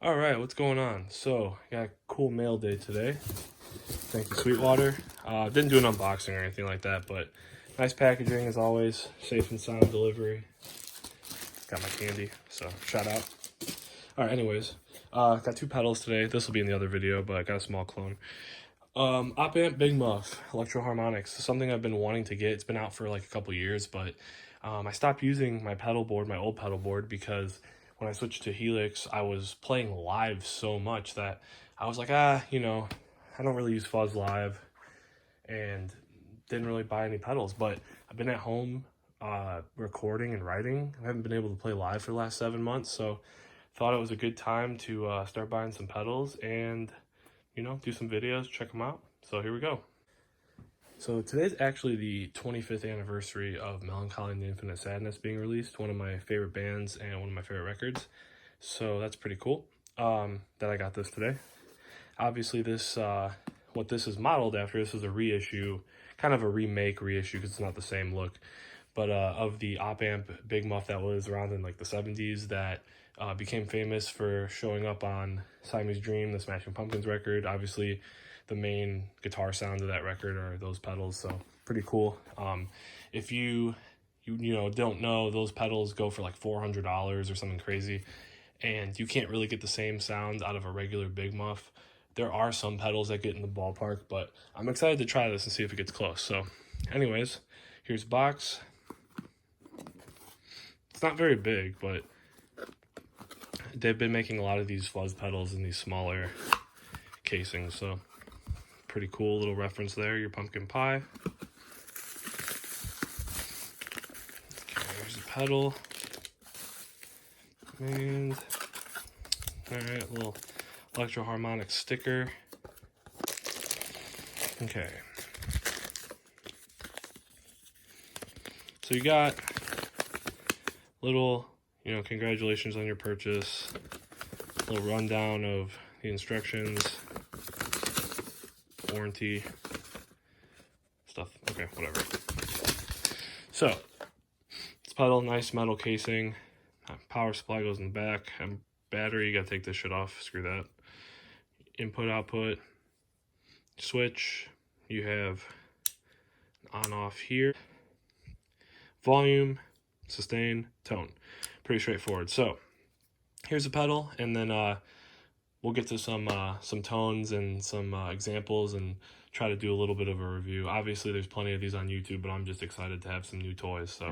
All right, what's going on? So, got a cool mail day today. Thank you, Sweetwater. Didn't do an unboxing or anything like that, but nice packaging as always. Safe and sound delivery. Got my candy, so shout out. All right, anyways, got two pedals today. This will be in the other video, but I got a small clone. Op-Amp Big Muff, Electro-Harmonix. Something I've been wanting to get. It's been out for like a couple years, but I stopped using my pedal board, my old pedal board, because when I switched to Helix, I was playing live so much that I was like, I don't really use fuzz live, and didn't really buy any pedals. But I've been at home recording and writing. I haven't been able to play live for the last 7 months, so thought it was a good time to start buying some pedals and do some videos, check them out. So here we go. So today's actually the 25th anniversary of Melancholy and the Infinite Sadness being released, one of my favorite bands and one of my favorite records. So that's pretty cool that I got this today. Obviously this, what this is modeled after, this is a reissue, kind of a remake reissue because it's not the same look, but of the Op-Amp Big Muff that was around in like the 70s that became famous for showing up on Siamese Dream, the Smashing Pumpkins record. Obviously, the main guitar sound of that record are those pedals, so pretty cool. If you don't know, those pedals go for like $400 or something crazy, and you can't really get the same sound out of a regular Big Muff. There are some pedals that get in the ballpark, but I'm excited to try this and see if it gets close. So, anyways, here's the box. It's not very big, but they've been making a lot of these fuzz pedals in these smaller casings, so pretty cool little reference there, your pumpkin pie. Okay, here's the pedal. And, alright, little Electro-Harmonix sticker. Okay. So you got little, congratulations on your purchase, a little rundown of the instructions, warranty stuff. Okay, whatever. So this pedal, nice metal casing, power supply goes in the back, and battery, you gotta take this shit off, screw that. Input output switch, you have on off here, volume, sustain, tone. Pretty straightforward. So here's the pedal, and then we'll get to some tones and some examples and try to do a little bit of a review. Obviously there's plenty of these on YouTube, but I'm just excited to have some new toys. So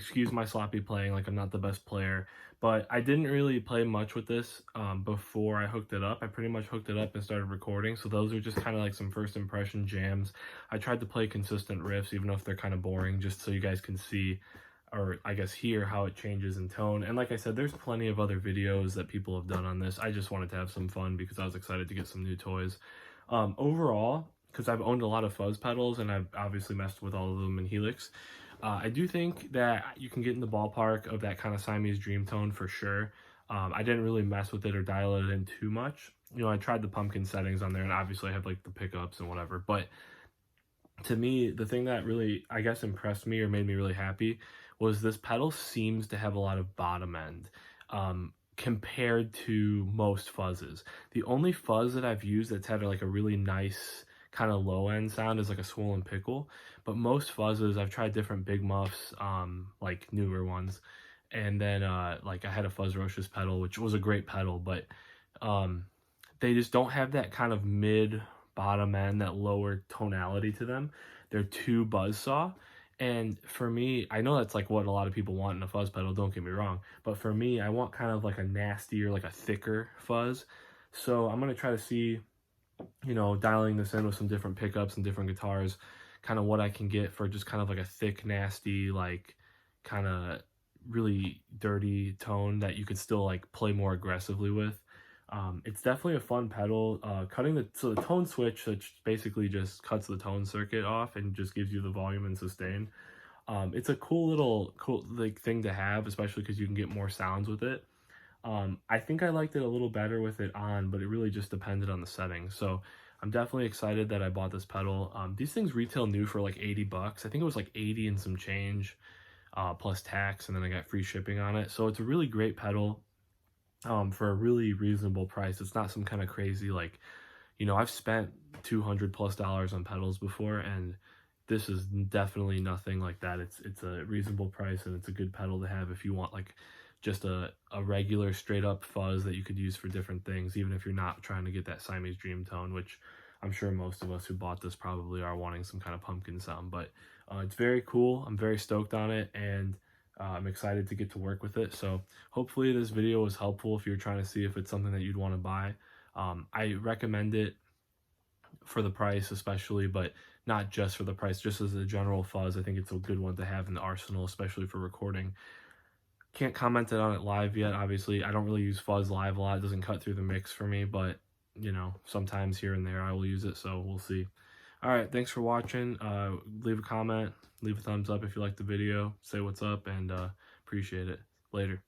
excuse my sloppy playing, like I'm not the best player, but I didn't really play much with this before I hooked it up. I pretty much hooked it up and started recording, so those are just kind of like some first impression jams. I tried to play consistent riffs, even if they're kind of boring, just so you guys can see, or I guess hear, how it changes in tone. And like I said, there's plenty of other videos that people have done on this. I just wanted to have some fun because I was excited to get some new toys. Overall, because I've owned a lot of fuzz pedals and I've obviously messed with all of them in Helix, I do think that you can get in the ballpark of that kind of Siamese dream tone for sure. I didn't really mess with it or dial it in too much. You know, I tried the pumpkin settings on there, and obviously I have like the pickups and whatever, but to me, the thing that really, I guess, impressed me or made me really happy was this pedal seems to have a lot of bottom end compared to most fuzzes. The only fuzz that I've used that's had like a really nice kind of low end sound is like a Swollen Pickle, but most fuzzes, I've tried different Big Muffs, like newer ones, and then like I had a Fuzz Roche's pedal, which was a great pedal, but they just don't have that kind of mid bottom end, that lower tonality to them. They're too buzzsaw. And for me, I know that's like what a lot of people want in a fuzz pedal, don't get me wrong, but for me, I want kind of like a nastier, like a thicker fuzz. So I'm going to try to see, you know, dialing this in with some different pickups and different guitars, kind of what I can get for just kind of like a thick, nasty, like kind of really dirty tone that you could still like play more aggressively with. It's definitely a fun pedal. So the tone switch, which basically just cuts the tone circuit off and just gives you the volume and sustain. It's a cool like thing to have, especially because you can get more sounds with it. I think I liked it a little better with it on, but it really just depended on the settings. So I'm definitely excited that I bought this pedal. These things retail new for like 80 bucks. I think it was like 80 and some change, plus tax, and then I got free shipping on it. So it's a really great pedal. For a really reasonable price. It's not some kind of crazy, like, you know, I've spent $200+ on pedals before, and this is definitely nothing like that. It's a reasonable price, and it's a good pedal to have if you want like just a regular straight up fuzz that you could use for different things, even if you're not trying to get that Siamese dream tone, which I'm sure most of us who bought this probably are wanting some kind of pumpkin sound. But it's very cool. I'm very stoked on it, and I'm excited to get to work with it. So hopefully this video was helpful if you're trying to see if it's something that you'd want to buy. I recommend it for the price especially, but not just for the price, just as a general fuzz. I think it's a good one to have in the arsenal, especially for recording. Can't comment on it live yet, obviously. I don't really use fuzz live a lot. It doesn't cut through the mix for me, but you know, sometimes here and there I will use it, so we'll see. All right, thanks for watching. Leave a comment, leave a thumbs up if you liked the video, say what's up, and appreciate it. Later.